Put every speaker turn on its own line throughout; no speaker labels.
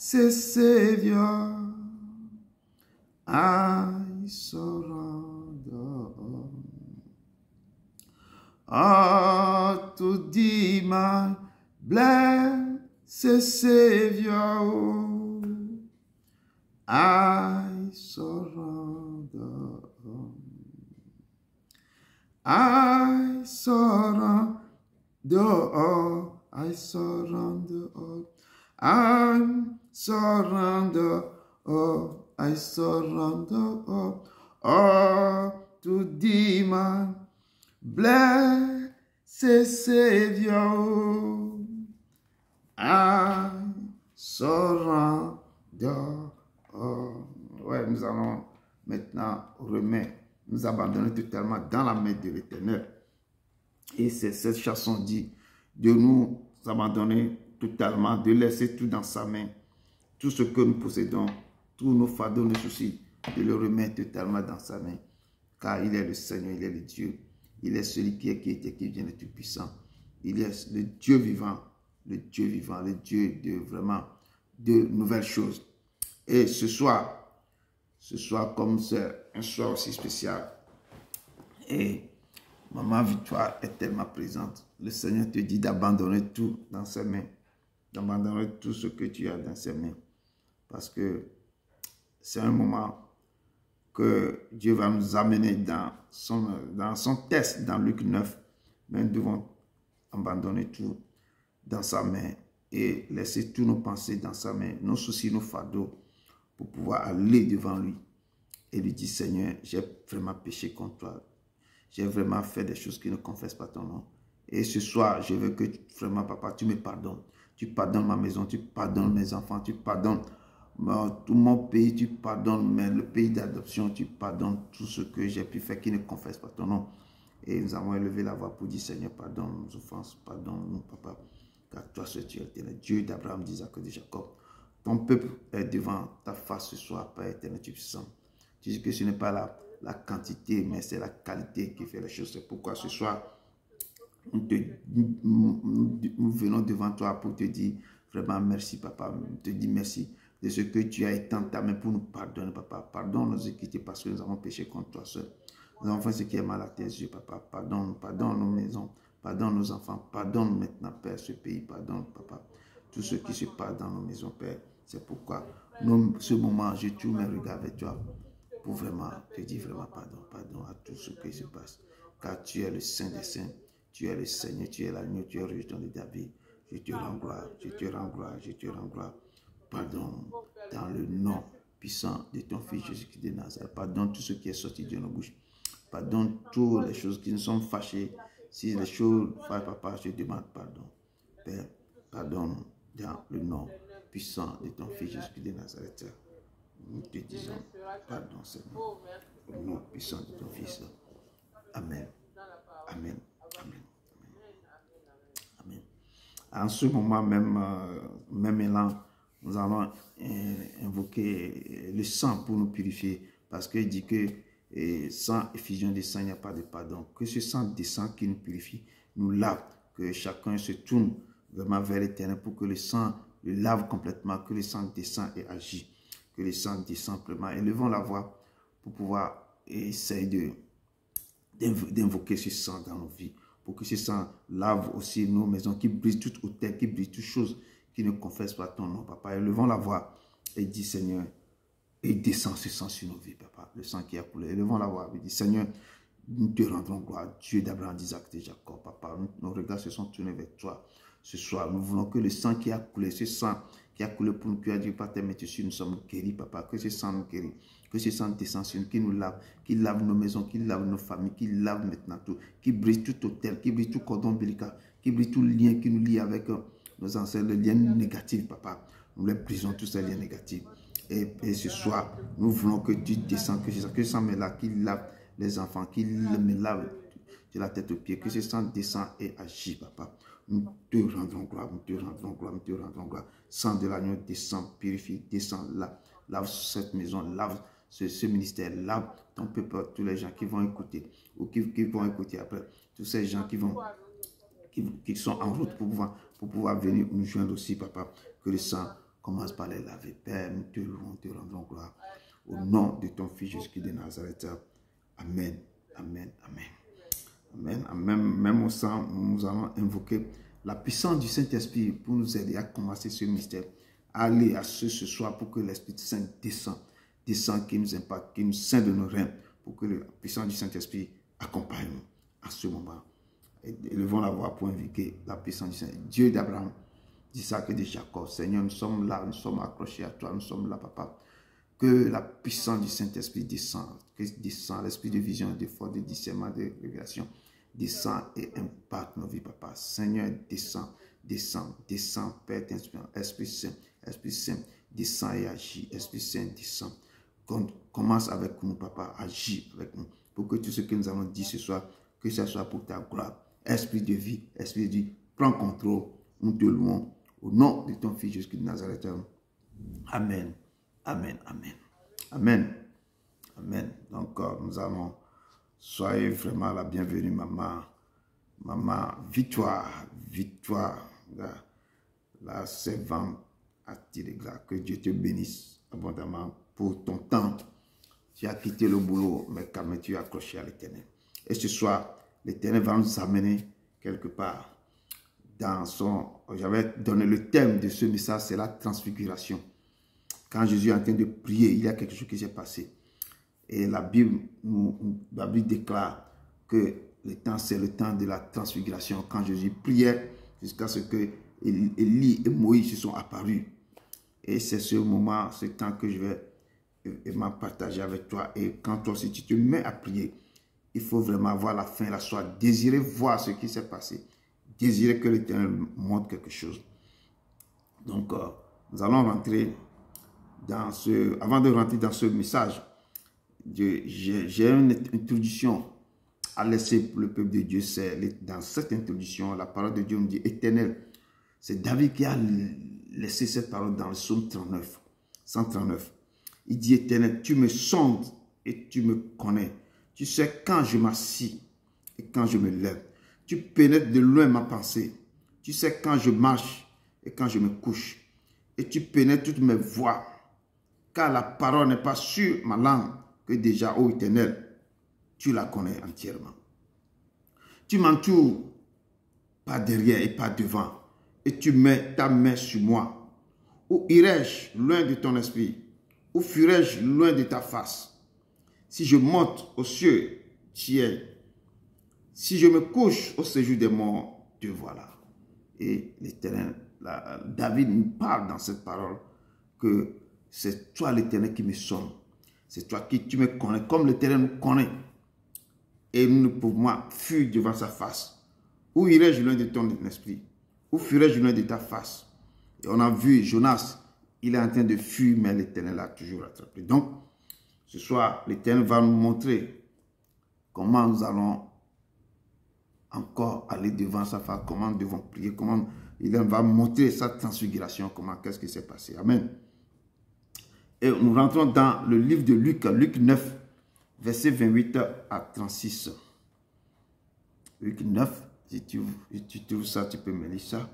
say, Savior, I surrender all to thee, my blessed Savior. I surrender. I surrender all. I surrender all. I surrender all. I surrender all. All to thee, my blessed Savior. I surrender all. Ouais, nous allons maintenant remettre, nous abandonner totalement dans la main de l'Éternel. Et c'est cette chanson dit de nous abandonner totalement, de laisser tout dans sa main, tout ce que nous possédons, tous nos fardeaux, nos soucis, de le remettre totalement dans sa main. Car il est le Seigneur, il est le Dieu. Il est celui qui est, qui était, qui vient de Tout-Puissant. Il est le Dieu vivant, le Dieu vivant, le Dieu de vraiment de nouvelles choses. Et ce soir, comme c'est un soir aussi spécial, et Maman Victoire est tellement présente, le Seigneur te dit d'abandonner tout dans ses mains, d'abandonner tout ce que tu as dans ses mains, parce que c'est un moment que Dieu va nous amener dans son test, dans Luc 9, mais nous devons abandonner tout dans sa main et laisser tous nos pensées dans sa main, nos soucis, nos fardeaux, pour pouvoir aller devant lui et lui dire, Seigneur, j'ai vraiment péché contre toi. J'ai vraiment fait des choses qui ne confessent pas ton nom. Et ce soir, je veux que vraiment, papa, tu me pardonnes. Tu pardonnes ma maison, tu pardonnes mes enfants, tu pardonnes tout mon pays, tu pardonnes le pays d'adoption, tu pardonnes tout ce que j'ai pu faire qui ne confesse pas ton nom. Et nous avons élevé la voix pour dire, Seigneur, pardonne nos offenses, pardonne-nous, papa. Car toi seul tu es l'éternel, Dieu d'Abraham, d'Isaac et de Jacob. Ton peuple est devant ta face ce soir, Père éternel, tu puissant. Tu dis que ce n'est pas la quantité, mais c'est la qualité qui fait les choses. C'est pourquoi ce soir, nous venons devant toi pour te dire vraiment merci, papa. Nous te dis merci de ce que tu as étendu ta main pour nous pardonner, papa. Pardonne nos iniquités parce que nous avons péché contre toi seul. Nous avons fait ce qui est mal à tes yeux, papa. Pardonne nos maisons, pardonne nos enfants, pardonne maintenant, Père, ce pays, pardonne, papa. Tout ce qui se passe dans nos maisons, Père. C'est pourquoi, ce moment, je tourne mes regards vers toi pour vraiment te dire vraiment pardon à tout ce qui se passe. Car tu es le Saint des Saints, tu es le Seigneur, tu es l'agneau, tu es le rejeton de David. Je te rends gloire, je te rends gloire, je te rends gloire. Pardon dans le nom puissant de ton Fils Jésus-Christ de Nazareth. Pardonne tout ce qui est sorti de nos bouches. Pardonne toutes les choses qui nous sont fâchées. Si les choses, papa, je demande pardon. Père, pardonne dans le nom puissant de ton Fils Jésus-Christ de Nazareth. Nous te disons pardon, Seigneur, au nom puissant de ton Fils. Amen. Amen. Amen. Amen. En ce moment même élan, nous allons invoquer le sang pour nous purifier, parce qu'il dit que sans effusion de sang, il n'y a pas de pardon. Que ce sang descend qui nous purifie, nous lave, que chacun se tourne vraiment vers l'Éternel pour que le sang le lave complètement, que le sang descend et agit, que le sang descend vraiment. Élevons la voix pour pouvoir essayer d'invoquer ce sang dans nos vies, pour que ce sang lave aussi nos maisons, qui brise toute hauteur, qui brise toute chose qui ne confesse pas ton nom, papa. Élevons la voix et dis, Seigneur, et descends ce sang sur nos vies, papa, le sang qui a coulé. Élevons la voix et dis, Seigneur, nous te rendrons gloire, Dieu d'Abraham, d'Isaac et de Jacob, papa. Nos regards se sont tournés vers toi. Ce soir, nous voulons que le sang qui a coulé, ce sang qui a coulé pour nous, qui a dit par tes mains dessus, nous sommes guéris, papa. Que ce sang nous guérit, que ce sang descend sur nous, qui nous lave, qui lave nos maisons, qui lave nos familles, qui lave maintenant tout, qui brise tout hôtel, qui brise tout cordon ombilical, qui brise tout lien qui nous lie avec nos ancêtres, les liens négatifs, papa. Nous les brisons tous ces liens négatifs. Et ce soir, nous voulons que tu descendes, que ce sang me lave, qui lave les enfants, qui me lave de la tête aux pieds, que ce sang descend et agit, papa. Nous te rendrons gloire, nous te rendrons gloire, nous te rendrons gloire. Sang de l'agneau descend, purifie, descend, lave cette maison, lave ce ministère, lave ton peuple, tous les gens qui vont écouter, ou qui vont écouter après, tous ces gens qui sont en route pour pouvoir venir nous joindre aussi, papa. Que le sang Commence par les laver. Père, nous te louons, te rendons gloire. Au nom de ton Fils Jésus-Christ de Nazareth. Amen. Amen. Amen. Amen. Amen. Même au sang, nous allons invoquer la puissance du Saint-Esprit pour nous aider à commencer ce mystère. Aller à ce soir pour que l'Esprit Saint descend, qui nous impacte, qui nous scinde de nos reins, pour que la puissance du Saint-Esprit accompagne nous à ce moment. Et élevons la voix pour invoquer la puissance du Saint-Esprit. Dieu d'Abraham, d'Isaac et de Jacob. Seigneur, nous sommes là, nous sommes accrochés à toi, nous sommes là, papa. Que la puissance du Saint-Esprit descende, l'esprit de vision, de foi, de discernement, de révélation, descend et impacte nos vies, papa. Seigneur, descend, Père, Esprit Saint, descend et agit, Esprit Saint, descend. Commence avec nous, papa, agis avec nous, pour que tout ce que nous avons dit ce soir, que ce soit pour ta gloire. Esprit de vie, prends contrôle, nous te louons, au nom de ton Fils Jésus de Nazareth. Amen. Amen, amen, amen, amen. Donc, nous allons, soyez vraiment la bienvenue, maman, victoire, la servante à tirer grâce. Que Dieu te bénisse abondamment pour ton temps. Tu as quitté le boulot, mais quand même tu es accroché à l'Éternel. Et ce soir, l'Éternel va nous amener quelque part dans son... J'avais donné le thème de ce message, c'est la transfiguration. Quand Jésus est en train de prier, il y a quelque chose qui s'est passé. Et la Bible déclare que le temps, c'est le temps de la transfiguration. Quand Jésus priait, jusqu'à ce que Élie et Moïse se sont apparus. Et c'est ce moment, ce temps que je vais partager avec toi. Et quand toi aussi tu te mets à prier, il faut vraiment voir la fin, la soie, désirer voir ce qui s'est passé. Désirer que l'Éternel montre quelque chose. Donc, nous allons rentrer dans ce... Avant de rentrer dans ce message, j'ai une introduction à laisser pour le peuple de Dieu. Dans cette introduction, la parole de Dieu nous dit Éternel. C'est David qui a laissé cette parole dans le psaume 139. Il dit Éternel, tu me sondes et tu me connais. Tu sais quand je m'assis et quand je me lève. Tu pénètres de loin ma pensée. Tu sais quand je marche et quand je me couche. Et tu pénètres toutes mes voies. Car la parole n'est pas sur ma langue que déjà, ô Éternel, tu la connais entièrement. Tu m'entoures pas derrière et pas devant. Et tu mets ta main sur moi. Où irai-je loin de ton esprit? Où fuirai-je loin de ta face? Si je monte aux cieux, tu y es. Si je me couche au séjour des morts, te voilà. Et l'Éternel, David nous parle dans cette parole que c'est toi l'Éternel qui me sonne. C'est toi qui tu me connais, comme l'Éternel nous connaît. Et nous ne pouvons fuir devant sa face. Où irai-je loin de ton esprit? Où fuirai-je loin de ta face? Et on a vu Jonas, il est en train de fuir, mais l'Éternel l'a toujours attrapé. Donc, ce soir, l'Éternel va nous montrer comment nous allons encore aller devant sa face, comment nous devons prier, comment il va montrer sa transfiguration, comment, qu'est-ce qui s'est passé. Amen. Et nous rentrons dans le livre de Luc, Luc 9, verset 28 à 36. Luc 9, si tu trouves ça, tu peux me lire ça.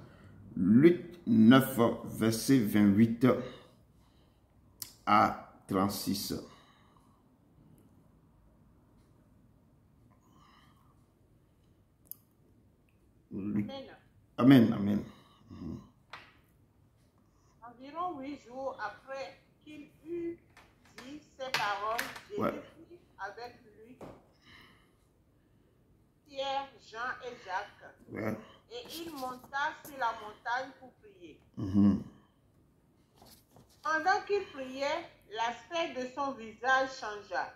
Luc 9, verset 28 à 36. Luc. Amen, amen.
Environ 8 jours après qu'il eut dit ces paroles, Jésus prit avec lui Pierre, Jean et Jacques. Et il monta sur la montagne pour prier. Pendant qu'il priait, l'aspect de son visage changea.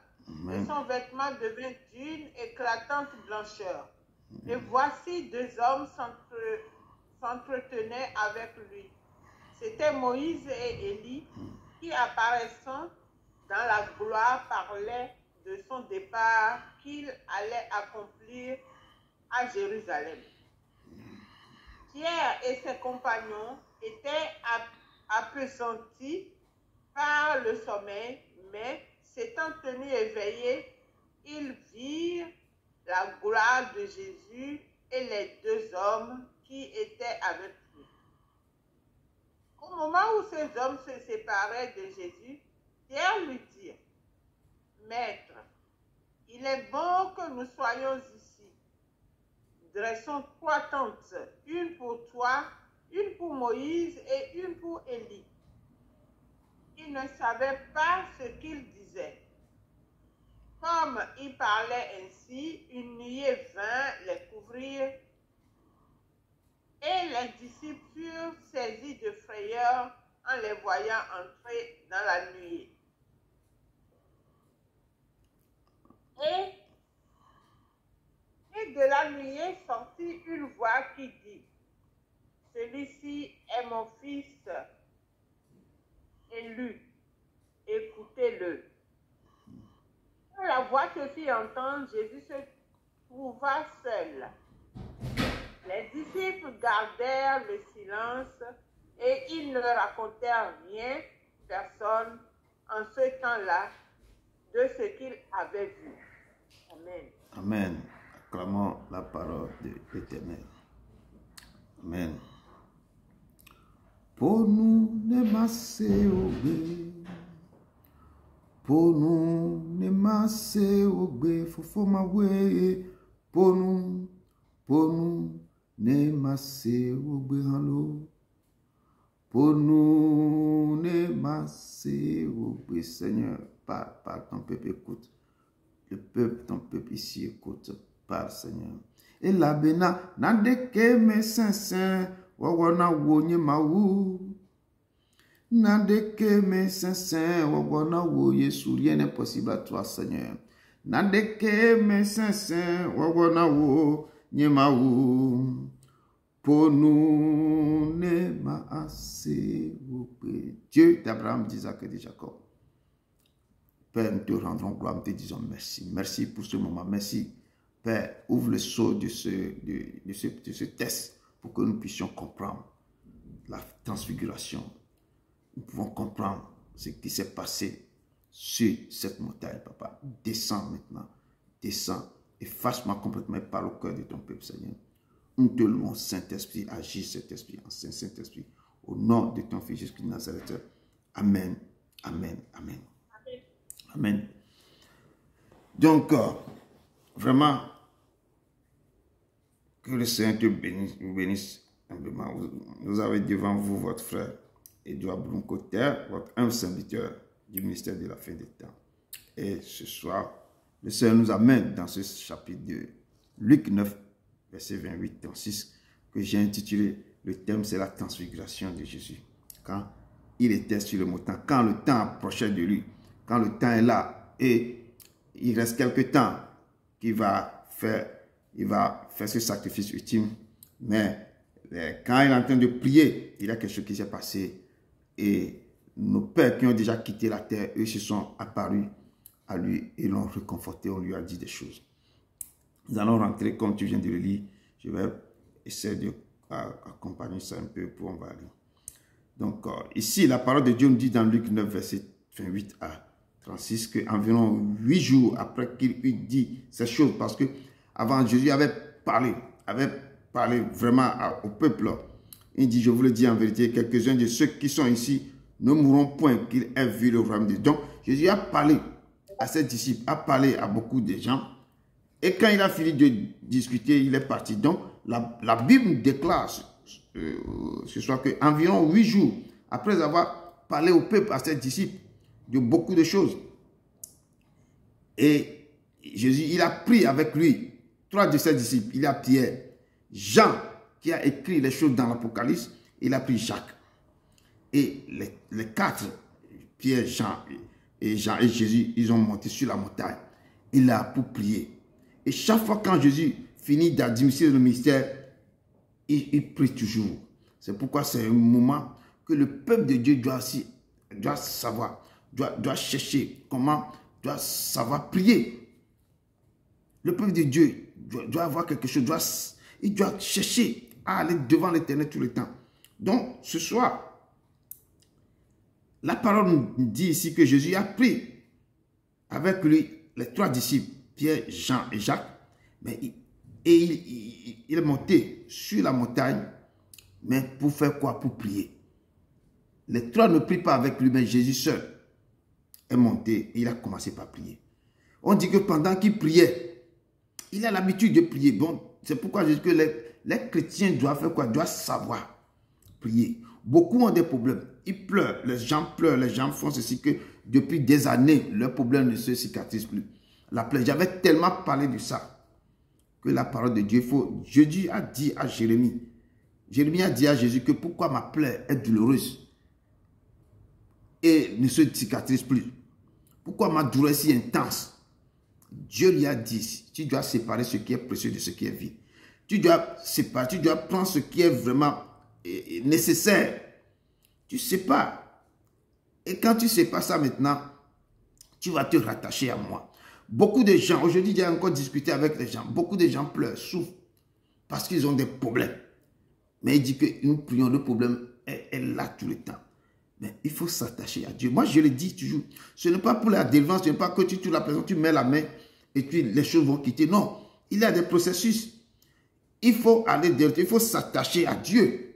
Et son vêtement devint d'une éclatante blancheur. Et voici deux hommes s'entretenaient avec lui. C'était Moïse et Élie qui, apparaissant dans la gloire, parlaient de son départ qu'il allait accomplir à Jérusalem. Pierre et ses compagnons étaient appesantis par le sommeil, mais s'étant tenus éveillés, ils virent la gloire de Jésus et les deux hommes qui étaient avec lui. Au moment où ces hommes se séparaient de Jésus, Pierre lui dit, « Maître, il est bon que nous soyons ici. Dressons 3 tentes, une pour toi, une pour Moïse et une pour Élie. » Il ne savait pas ce qu'il disait. Comme il parlait ainsi, une nuée vint les couvrir et les disciples furent saisis de frayeur en les voyant entrer dans la nuée. Et de la nuée sortit une voix qui dit, « Celui-ci est mon fils élu, écoutez-le. » Quand la voix se fit entendre, Jésus se trouva seul. Les disciples gardèrent le silence et ils ne racontèrent rien, personne, en ce temps-là, de ce qu'ils avaient vu. Amen.
Amen. Acclamons la parole de l'Éternel. Amen. Pour nous, ne masser au bé. Pour nous, ne masser au bé. Fofo ma we. Pour nous, ne masser au bé. Hello. Pour nous, ne masser au bé. Seigneur, par ton peuple, écoute. Le peuple, ton peuple ici, écoute. Par Seigneur. Et la bena, nadeke me sensen, wawana wonye maou. Nadeke me sensen, wawana wo Yesu, rien n'est possible à toi, Seigneur. Nadeke me sensen, wawana wo nye maou. Pour nous, ne ma assez, Dieu d'Abraham, d'Isaac et de Jacob. Père, nous te rendrons gloire, nous te disons merci. Merci pour ce moment, merci. Père, ouvre le sceau de ce test pour que nous puissions comprendre la transfiguration. Nous pouvons comprendre ce qui s'est passé sur cette montagne, Papa. Descends maintenant, descends, efface-moi complètement et parle au cœur de ton peuple, Seigneur. Nous te louons, Saint-Esprit, agis Saint-Esprit, Saint-Esprit, au nom de ton Fils Jésus-Christ de Nazareth. Amen, amen, amen. Amen. Donc, vraiment, que le Seigneur te bénisse, vous bénisse humblement. Vous avez devant vous votre frère Edouard Bloncoter, votre humble serviteur du ministère de la fin des temps. Et ce soir, le Seigneur nous amène dans ce chapitre de Luc 9, verset 28-36, que j'ai intitulé, le thème c'est la transfiguration de Jésus. Quand il était sur le montant, quand le temps approchait de lui, quand le temps est là et il reste quelque temps qu'il va faire, il va faire ce sacrifice ultime. Mais quand il est en train de prier, il y a quelque chose qui s'est passé. Et nos pères qui ont déjà quitté la terre, eux se sont apparus à lui et l'ont réconforté, on lui a dit des choses. Nous allons rentrer, comme tu viens de le lire, je vais essayer d'accompagner ça un peu pour on va aller. Donc ici, la parole de Dieu nous dit dans Luc 9, verset 28 à 36, qu'environ 8 jours après qu'il eut dit ces choses, parce que avant Jésus avait parlé vraiment au peuple. Il dit, je vous le dis en vérité, quelques-uns de ceux qui sont ici ne mourront point qu'ils aient vu le royaume de Dieu. Donc Jésus a parlé à ses disciples, a parlé à beaucoup de gens. Et quand il a fini de discuter, il est parti. Donc la Bible déclare ce soir qu'environ 8 jours après avoir parlé au peuple, à ses disciples, de beaucoup de choses. Et Jésus, il a pris avec lui 3 de ses disciples. Il a Pierre, Jean, qui a écrit les choses dans l'Apocalypse. Il a pris Jacques. Et les 4, Pierre, Jean et Jésus, ils ont monté sur la montagne. Il a pour prier. Et chaque fois quand Jésus finit d'administrer le ministère, il prie toujours. C'est pourquoi c'est un moment que le peuple de Dieu doit savoir, doit chercher comment, doit savoir prier. Le peuple de Dieu doit avoir quelque chose, il doit chercher à aller devant l'Éternel tout le temps. Donc, ce soir, la parole nous dit ici que Jésus a pris avec lui les 3 disciples, Pierre, Jean et Jacques, mais il est monté sur la montagne, mais pour faire quoi? Pour prier. Les trois ne prient pas avec lui, mais Jésus seul est monté et il a commencé par prier. On dit que pendant qu'il priait, il a l'habitude de prier. Bon, c'est pourquoi je dis que les chrétiens doivent faire quoi? Doivent savoir prier. Beaucoup ont des problèmes. Ils pleurent, les gens font ceci que depuis des années, leurs problèmes ne se cicatrisent plus. La plaie, j'avais tellement parlé de ça que la parole de Dieu, Jésus a dit à Jérémie, Jérémie a dit à Jésus que pourquoi ma plaie est douloureuse et ne se cicatrise plus. Pourquoi ma douleur est si intense? Dieu lui a dit, tu dois séparer ce qui est précieux de ce qui est vide. Tu dois séparer, tu dois prendre ce qui est vraiment nécessaire. Tu sépares. Et quand tu sépares ça maintenant, tu vas te rattacher à moi. Beaucoup de gens, aujourd'hui j'ai encore discuté avec les gens, beaucoup de gens pleurent, souffrent parce qu'ils ont des problèmes. Mais il dit que nous prions, le problème est là tout le temps. Mais il faut s'attacher à Dieu. Moi, je le dis toujours. Ce n'est pas pour la délivrance, ce n'est pas que tu la présentes, tu mets la main et puis les choses vont quitter. Non, il y a des processus. Il faut aller derrière, il faut s'attacher à Dieu.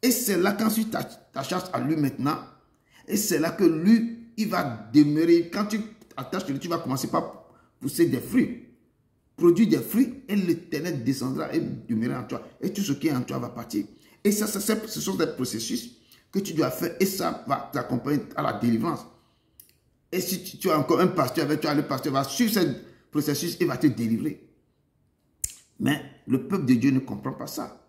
Et c'est là quand tu t'attaches à lui maintenant. Et c'est là que lui, il va demeurer. Quand tu t'attaches à lui, tu vas commencer par pousser des fruits. Produire des fruits et l'Éternel descendra et demeurera en toi. Et tout ce qui est en toi va partir. Et ça, ce sont des processus que tu dois faire et ça va t'accompagner à la délivrance. Et si tu as encore un pasteur avec toi, le pasteur va suivre ce processus et va te délivrer. Mais le peuple de Dieu ne comprend pas ça.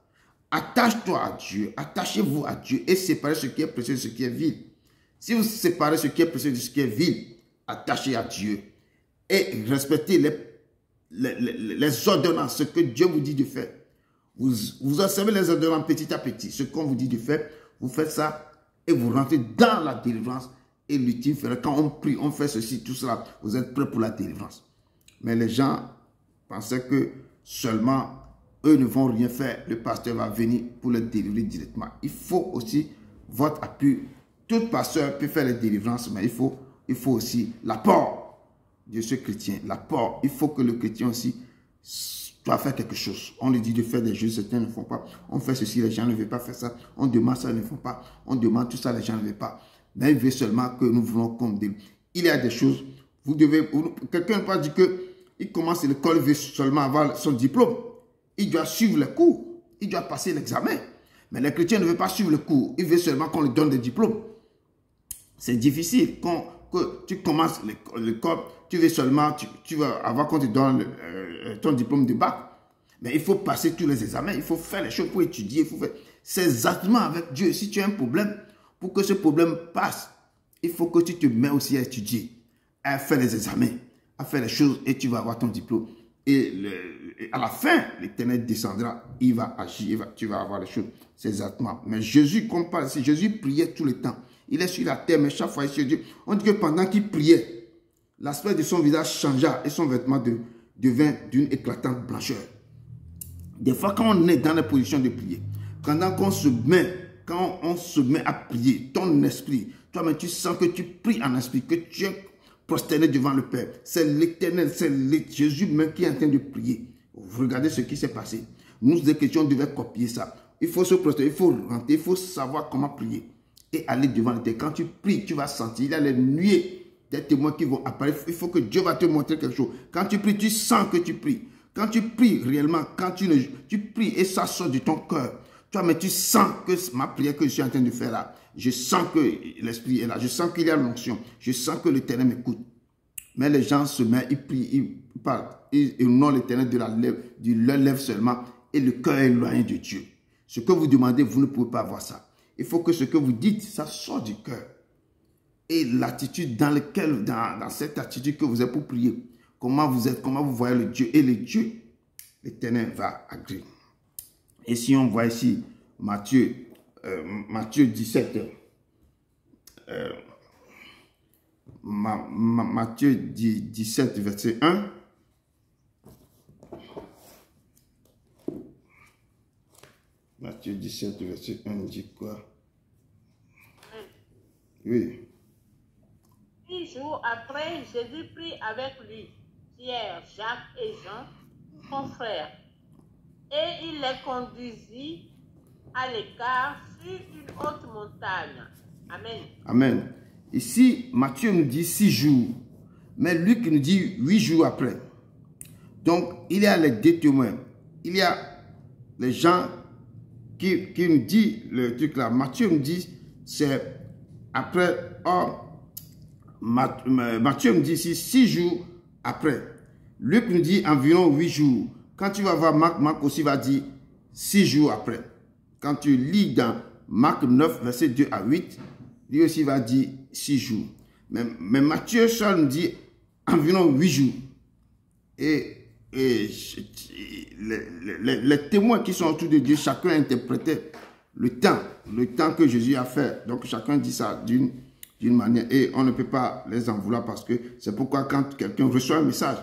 Attache-toi à Dieu, attachez-vous à Dieu et séparez ce qui est précieux de ce qui est vil. Si vous séparez ce qui est précieux de ce qui est vil, attachez à Dieu et respectez les ordonnances, ce que Dieu vous dit de faire. Vous observez les ordonnances petit à petit, ce qu'on vous dit de faire. Vous faites ça et vous rentrez dans la délivrance. Et l'ultime ferait, quand on prie, on fait ceci, tout cela, vous êtes prêts pour la délivrance. Mais les gens pensaient que seulement eux ne vont rien faire. Le pasteur va venir pour les délivrer directement. Il faut aussi votre appui. Tout pasteur peut faire les délivrances, mais il faut aussi l'apport de ce chrétien. L'apport. Il faut que le chrétien aussi doit faire quelque chose. On lui dit de faire des choses, certains ne font pas. On fait ceci, les gens ne veulent pas faire ça. On demande ça, ils ne font pas. On demande tout ça, les gens ne veulent pas. Mais il veut seulement que nous voulons comme des... Il y a des choses, vous devez... Quelqu'un n'a pas dit qu'il commence l'école, il veut seulement avoir son diplôme. Il doit suivre les cours. Il doit passer l'examen. Mais les chrétiens ne veulent pas suivre le cours. Ils veulent seulement qu'on lui donne des diplômes. C'est difficile. Que tu commences l'école, tu veux seulement, tu vas avoir qu'on te donne ton diplôme de bac. Mais il faut passer tous les examens, il faut faire les choses pour étudier. C'est exactement avec Dieu. Si tu as un problème, pour que ce problème passe, il faut que tu te mets aussi à étudier, à faire les examens, à faire les choses et tu vas avoir ton diplôme. Et à la fin, l'Éternel descendra, il va agir, tu vas avoir les choses. C'est exactement. Mais Jésus, comme parle ici, Jésus priait tout le temps. Il est sur la terre, mais chaque fois il se dit, on dit que pendant qu'il priait, l'aspect de son visage changea et son vêtement devint d'une éclatante blancheur. Des fois, quand on est dans la position de prier, quand on se met à prier, ton esprit, toi-même tu sens que tu pries en esprit, que tu es prosterné devant le Père. C'est l'Éternel, c'est Jésus même qui est en train de prier. Vous regardez ce qui s'est passé. Nous, les chrétiens, devaient copier ça. Il faut se prosterner, il faut rentrer, il faut savoir comment prier. Et aller devant l'Éternel. Quand tu pries, tu vas sentir, il y a les nuées des témoins qui vont apparaître. Il faut que Dieu va te montrer quelque chose. Quand tu pries, tu sens que tu pries. Quand tu pries réellement, quand tu pries et ça sort de ton cœur, toi, mais tu sens que ma prière que je suis en train de faire là, je sens que l'Esprit est là, je sens qu'il y a l'onction, je sens que l'Éternel m'écoute. Mais les gens se mettent, ils prient, ils parlent, ils honorent l'Éternel de leur lèvre seulement et le cœur est éloigné de Dieu. Ce que vous demandez, vous ne pouvez pas avoir ça. Il faut que ce que vous dites, ça sort du cœur. Et l'attitude dans cette attitude que vous êtes pour prier, comment vous êtes, comment vous voyez le Dieu. Et le Dieu, l'Éternel va agir. Et si on voit ici Matthieu 17, Matthieu 17, verset 1. Matthieu 17, verset 1 dit quoi? Oui.
6 jours après, Jésus prit avec lui Pierre, Jacques et Jean, son frère, et il les conduisit à l'écart sur une haute montagne. Amen.
Amen. Ici, Matthieu nous dit 6 jours, mais Luc nous dit 8 jours après. Donc, il y a les deux témoins. Il y a les gens qui nous disent le truc là. Matthieu nous dit, c'est après, Matthieu nous dit ici 6 jours après. Luc nous dit environ 8 jours. Quand tu vas voir Marc, Marc aussi va dire 6 jours après. Quand tu lis dans Marc 9, verset 2 à 8, lui aussi va dire 6 jours. Mais Matthieu seul nous dit environ 8 jours. Et les témoins qui sont autour de Dieu, chacun interprétait le temps que Jésus a fait. Donc chacun dit ça d'une manière. Et on ne peut pas les en vouloir parce que c'est pourquoi quand quelqu'un reçoit un message,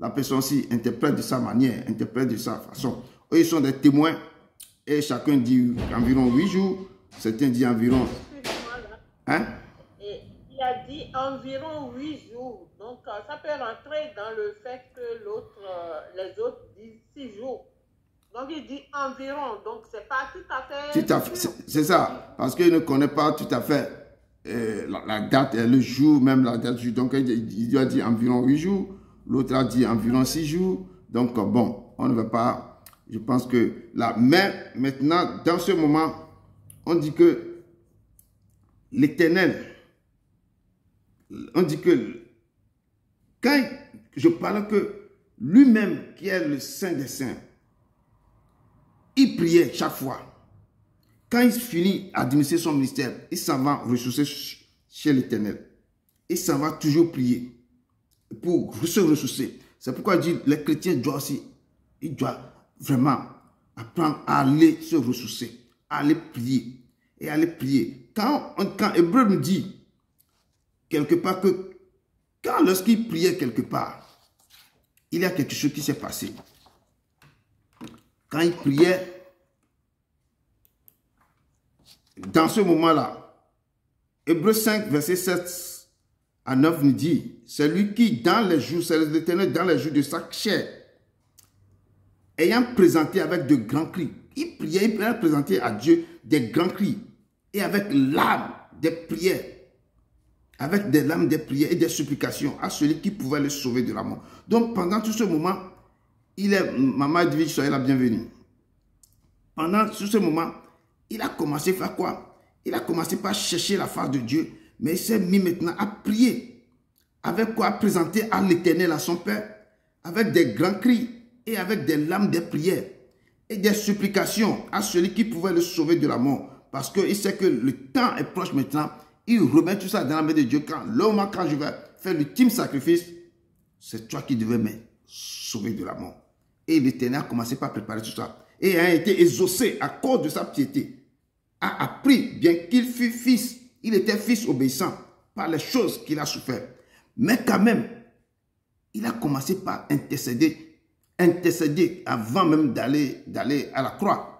la personne aussi interprète de sa manière, interprète de sa façon. Eux, ils sont des témoins et chacun dit environ 8 jours. Certains disent environ... Hein?
Et il a dit environ 8 jours. Donc, ça peut rentrer dans le fait que les autres disent 6 jours. Donc, il dit environ. Donc, c'est pas tout à fait...
Tout à fait. C'est ça. Parce qu'il ne connaît pas tout à fait la date et le jour, même la date du jour. Donc, il doit dire environ 8 jours. L'autre a dit environ 6 jours. Donc, bon, on ne va pas... Je pense que là... Mais maintenant, dans ce moment, on dit que l'Éternel, on dit que quand je parle que lui-même qui est le Saint des Saints, il priait chaque fois. Quand il finit d'administrer son ministère, il s'en va ressourcer chez l'Éternel. Il s'en va toujours prier pour se ressourcer. C'est pourquoi je dis les chrétiens doivent aussi, ils doivent vraiment apprendre à aller se ressourcer, à aller prier et à aller prier. Quand Hébreu nous dit quelque part que lorsqu'il priait quelque part, il y a quelque chose qui s'est passé. Quand il priait, dans ce moment-là, Hébreu 5, verset 7 à 9 nous dit, c'est lui qui, dans les jours, c'est l'Éternel, dans les jours de sa chair, ayant présenté avec de grands cris, il priait, il présentait à Dieu des grands cris, et avec l'âme des prières, avec des larmes des prières et des supplications à celui qui pouvait le sauver de la mort. Donc pendant tout ce moment, Maman Edwige, soyez la bienvenue. Pendant tout ce moment, il a commencé à faire quoi? Il a commencé par chercher la face de Dieu, mais il s'est mis maintenant à prier. Avec quoi? À présenter à l'Éternel, à son Père, avec des grands cris et avec des larmes des prières et des supplications à celui qui pouvait le sauver de la mort. Parce qu'il sait que le temps est proche maintenant. Il remet tout ça dans la main de Dieu. Quand je vais faire l'ultime sacrifice, c'est toi qui devais me sauver de la mort. Et l'Éternel a commencé par préparer tout ça. Et a été exaucé à cause de sa piété. A appris, bien qu'il fût fils, il était fils obéissant par les choses qu'il a souffert. Mais quand même, il a commencé par intercéder avant même d'aller à la croix.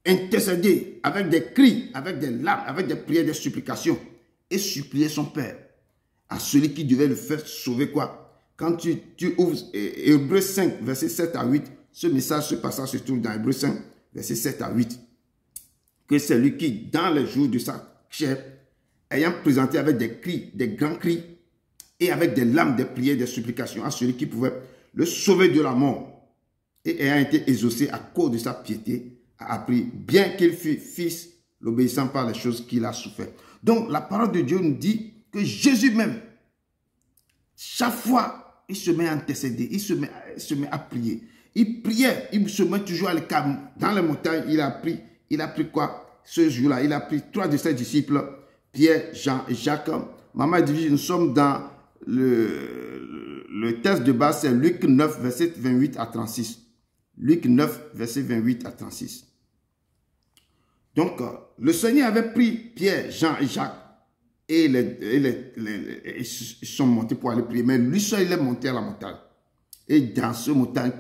Intercéder avec des cris, avec des larmes, avec des prières, des supplications et supplier son Père à celui qui devait le faire sauver quoi? Quand tu ouvres Hébreu 5, verset 7 à 8, ce message, ce passage se trouve dans Hébreu 5, verset 7 à 8. Que c'est lui qui, dans les jours de sa chair, ayant présenté avec des cris, des grands cris, et avec des larmes, des prières, des supplications à celui qui pouvait le sauver de la mort, et ayant été exaucé à cause de sa piété, a appris, bien qu'il fût fils, l'obéissant par les choses qu'il a souffert. Donc, la parole de Dieu nous dit que Jésus même, chaque fois, il se met à intercéder, il se met à prier. Il priait, il se met toujours à l'écart. Dans les montagnes, il a pris quoi? Ce jour-là, il a pris 3 de ses disciples, Pierre, Jean et Jacques. Maman dit, nous sommes dans le texte de base, c'est Luc 9, verset 28 à 36. Luc 9, verset 28 à 36. Donc, le Seigneur avait pris Pierre, Jean et Jacques et ils sont montés pour aller prier. Mais lui seul, il est monté à la montagne. Et dans cette montagne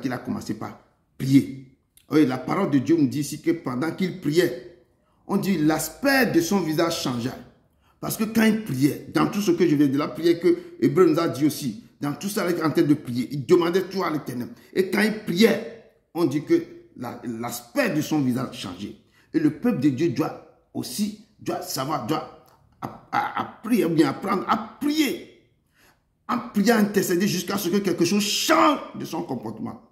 qu'il a commencé par prier. Et la parole de Dieu nous dit ici que pendant qu'il priait, on dit l'aspect de son visage changea. Parce que quand il priait, dans tout ce que je viens de la prière que Hébreu nous a dit aussi, dans tout ça, il était en train de prier. Il demandait tout à l'Éternel. Et quand il priait, on dit que l'aspect de son visage changer. Et le peuple de Dieu doit savoir, doit prier, bien apprendre à prier, à intercéder jusqu'à ce que quelque chose change de son comportement.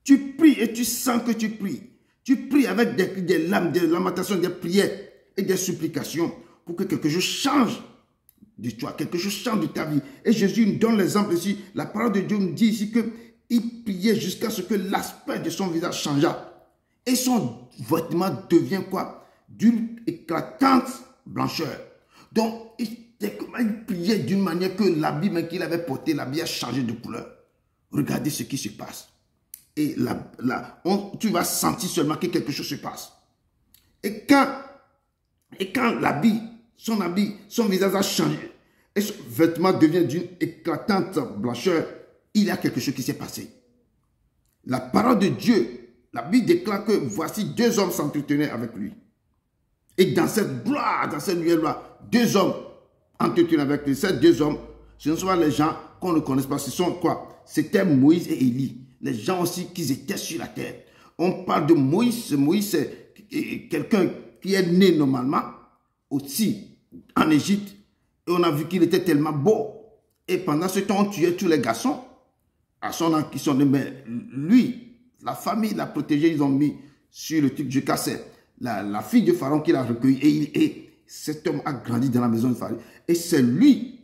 Tu pries et tu sens que tu pries. Tu pries avec des larmes, des lamentations, des prières et des supplications pour que quelque chose change de toi, quelque chose change de ta vie. Et Jésus nous donne l'exemple ici. La parole de Dieu nous dit ici qu'il priait jusqu'à ce que l'aspect de son visage changeât. Et son vêtement devient quoi? D'une éclatante blancheur. Donc, il priait d'une manière que l'habit qu'il avait porté, l'habit a changé de couleur. Regardez ce qui se passe. Et tu vas sentir seulement que quelque chose se passe. Et quand son visage a changé, et son vêtement devient d'une éclatante blancheur, il y a quelque chose qui s'est passé. La parole de Dieu, la Bible déclare que voici 2 hommes s'entretenaient avec lui. Et dans cette gloire, dans cette lumière-là, 2 hommes entretenaient avec lui. Ces 2 hommes, ce ne sont pas les gens qu'on ne connaisse pas. Ce sont quoi? C'était Moïse et Élie. Les gens aussi qui étaient sur la terre. On parle de Moïse. Moïse, c'est quelqu'un qui est né normalement aussi en Égypte. Et on a vu qu'il était tellement beau. Et pendant ce temps, on tuait tous les garçons à son an qui sont nés. Mais lui, la famille l'a protégé. Ils ont mis sur le truc jusqu'à la fille de Pharaon qui l'a recueilli. Et cet homme a grandi dans la maison de Pharaon. Et c'est lui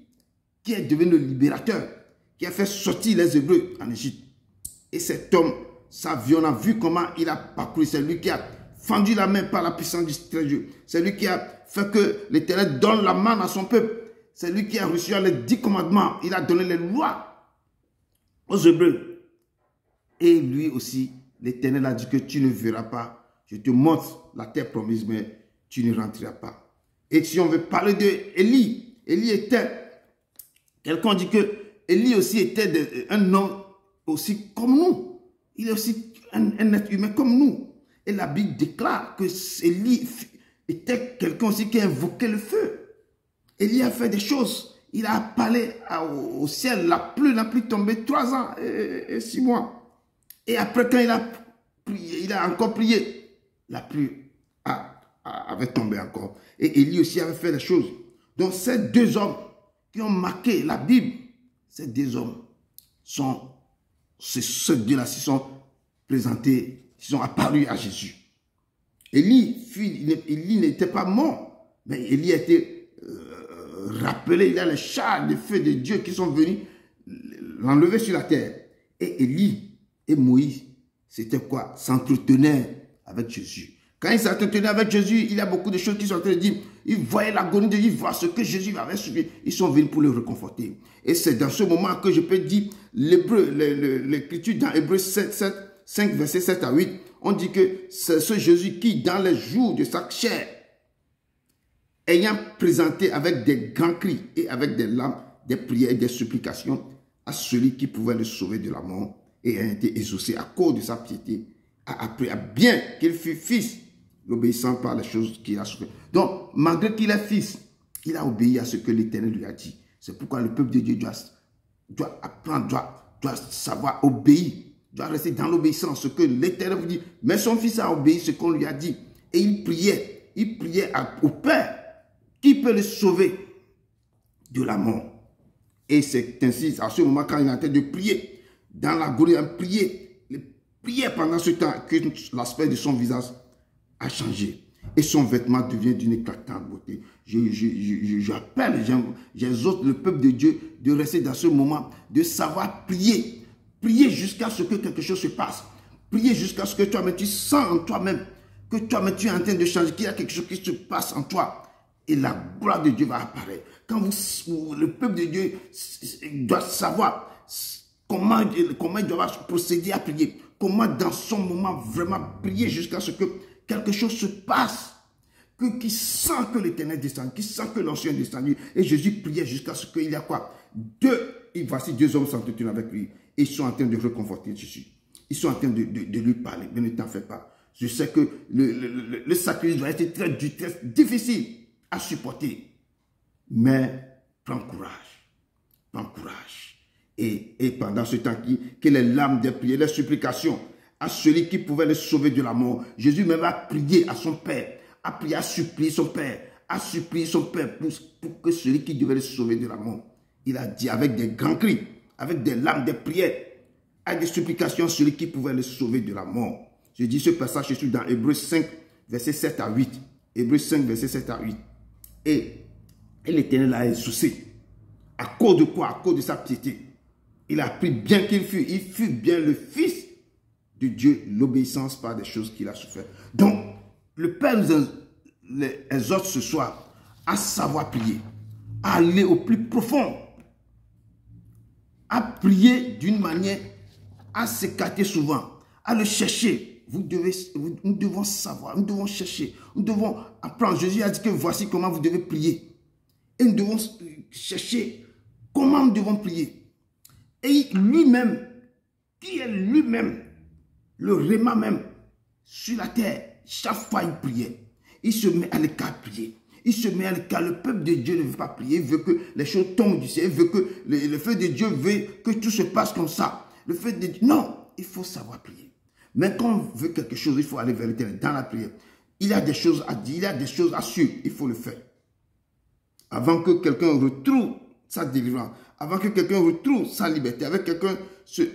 qui est devenu le libérateur, qui a fait sortir les Hébreux en Égypte. Et cet homme, sa vie, on a vu comment il a parcouru. C'est lui qui a fendu la main par la puissance du très Dieu. C'est lui qui a fait que l'Éternel donne la main à son peuple. C'est lui qui a reçu les 10 commandements. Il a donné les lois aux Hébreux. Et lui aussi, l'Éternel a dit que tu ne verras pas. Je te montre la terre promise, mais tu ne rentreras pas. Et si on veut parler d'Élie, Élie était, quelqu'un dit que Élie aussi était un homme aussi comme nous. Il est aussi un être humain comme nous. Et la Bible déclare que Élie était quelqu'un aussi qui invoquait le feu. Élie a fait des choses. Il a parlé au ciel. La pluie tombée 3 ans et 6 mois. Et après, quand il a prié, il a encore prié. La pluie avait tombé encore. Et Élie aussi avait fait des choses. Donc, ces 2 hommes qui ont marqué la Bible, ces 2 hommes sont ceux là qui sont présentés, qui sont apparus à Jésus. Élie n'était pas mort, mais Élie a été rappelé. Il y a les chars de feu de Dieu qui sont venus l'enlever sur la terre. Et Élie et Moïse, c'était quoi? S'entretenaient avec Jésus. Quand ils s'entretenaient avec Jésus, il y a beaucoup de choses qui sont en train de dire. Ils voyaient l'agonie de Dieu, ils voient ce que Jésus avait subi. Ils sont venus pour le réconforter. Et c'est dans ce moment que je peux dire, l'écriture dans Hébreux 5, versets 7 à 8, on dit que c'est ce Jésus qui, dans les jours de sa chair, ayant présenté avec des grands cris et avec des larmes, des prières et des supplications à celui qui pouvait le sauver de la mort et a été exaucé à cause de sa piété, a appris à bien qu'il fût fils, l'obéissant par les choses qu'il a souffert. Donc, malgré qu'il est fils, il a obéi à ce que l'Éternel lui a dit. C'est pourquoi le peuple de Dieu doit apprendre, doit savoir obéir, doit rester dans l'obéissance, ce que l'Éternel vous dit. Mais son fils a obéi ce qu'on lui a dit. Et il priait au Père qui peut le sauver de la mort. Et c'est ainsi, à ce moment, quand il est en train de prier, dans l'agonie, prier pendant ce temps, que l'aspect de son visage a changé. Et son vêtement devient d'une éclatante beauté. J'appelle, j'exhorte le peuple de Dieu de rester dans ce moment, de savoir prier. Prier jusqu'à ce que quelque chose se passe. Prier jusqu'à ce que toi-même, tu sens en toi-même que toi-même, tu es en train de changer, qu'il y a quelque chose qui se passe en toi. Et la gloire de Dieu va apparaître. Quand le peuple de Dieu doit savoir comment il doit procéder à prier. Comment dans son moment vraiment prier jusqu'à ce que quelque chose se passe. Qui sent que l'Éternel descend, qui sent que l'Ancien est descendu. Et Jésus priait jusqu'à ce qu'il y a quoi? Voici 2 hommes s'entretenaient avec lui. Et ils sont en train de réconforter Jésus. Ils sont en train de lui parler. Mais ne t'en fais pas. Je sais que le sacrifice doit être très difficile à supporter. Mais prends courage. Prends courage. Et pendant ce temps que les larmes des prières, les supplications à celui qui pouvait le sauver de la mort. Jésus même a prié à son Père, a prié, a supplié son Père, a supplié son Père pour que celui qui devait le sauver de la mort. Il a dit avec des grands cris, avec des larmes, des prières, avec des supplications, celui qui pouvait le sauver de la mort. Je dis ce passage, je suis dans Hébreux 5, versets 7 à 8. Hébreux 5, versets 7 à 8. Et l'Éternel l'a exaucé. À cause de quoi? À cause de sa piété. Il a appris bien qu'il fut. Il fut bien le Fils de Dieu, l'obéissance par des choses qu'il a souffert. Donc, le Père nous exhorte ce soir à savoir prier, à aller au plus profond, à prier d'une manière, à s'écarter souvent, à le chercher. Nous devons savoir, nous devons chercher, nous devons apprendre. Jésus a dit que voici comment vous devez prier. Et nous devons chercher comment nous devons prier. Et lui-même, qui est lui-même, le réma même, sur la terre, chaque fois il priait. Il se met à l'écart prier. Il se met à l'écart. Le peuple de Dieu ne veut pas prier. Il veut que les choses tombent du ciel. Il veut que le feu de Dieu veut que tout se passe comme ça. Le feu de Dieu, non, il faut savoir prier. Mais quand on veut quelque chose, il faut aller vers l'Éternel dans la prière. Il y a des choses à dire, il y a des choses à suivre. Il faut le faire. Avant que quelqu'un retrouve sa délivrance, avant que quelqu'un retrouve sa liberté, avec quelqu'un soit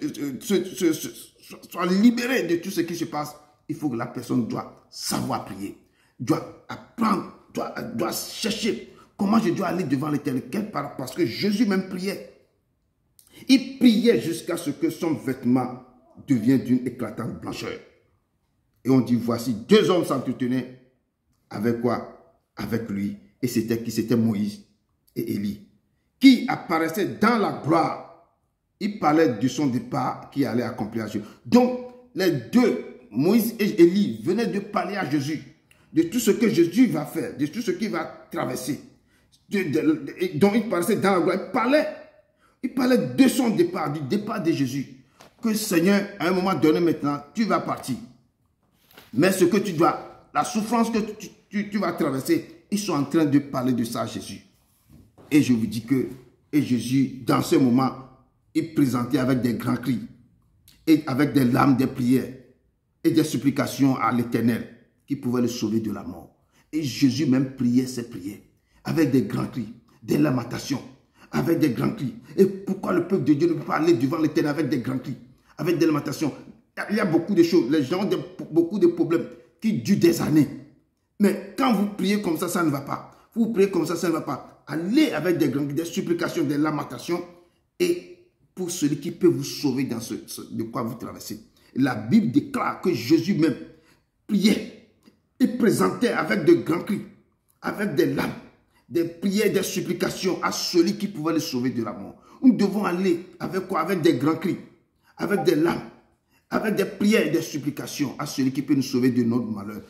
libéré de tout ce qui se passe, il faut que la personne doit savoir prier, doit apprendre, doit chercher comment je dois aller devant l'Éternel. Parce que Jésus même priait. Il priait jusqu'à ce que son vêtement devienne d'une éclatante blancheur. Et on dit, voici deux hommes s'entretenaient avec quoi? Avec lui. Et c'était qui? C'était Moïse et Élie, qui apparaissaient dans la gloire. Il parlait de son départ qui allait accomplir à Jésus. Donc, les deux, Moïse et Élie, venaient de parler à Jésus, de tout ce que Jésus va faire, de tout ce qu'il va traverser. Donc, il paraissait dans la gloire. Il parlait de son départ, du départ de Jésus. Que Seigneur, à un moment donné maintenant, tu vas partir. Mais ce que tu dois, la souffrance que tu vas traverser, ils sont en train de parler de ça à Jésus. Et je vous dis que Jésus, dans ce moment, il présentait avec des grands cris, et avec des larmes, des prières, et des supplications à l'Éternel, qui pouvait le sauver de la mort. Et Jésus même priait ses prières, avec des grands cris, des lamentations, avec des grands cris. Et pourquoi le peuple de Dieu ne peut pas aller devant l'Éternel avec des grands cris, avec des lamentations? Il y a beaucoup de choses, les gens ont beaucoup de problèmes qui durent des années. Mais quand vous priez comme ça ne va pas. Vous priez comme ça ne va pas. Allez avec des supplications, des lamentations, et pour celui qui peut vous sauver dans de quoi vous traversez. La Bible déclare que Jésus même priait et présentait avec de grands cris, avec des larmes, des prières, des supplications à celui qui pouvait le sauver de la mort. Nous devons aller avec quoi? Avec des grands cris, avec des larmes, avec des prières et des supplications à celui qui peut nous sauver de notre malheur.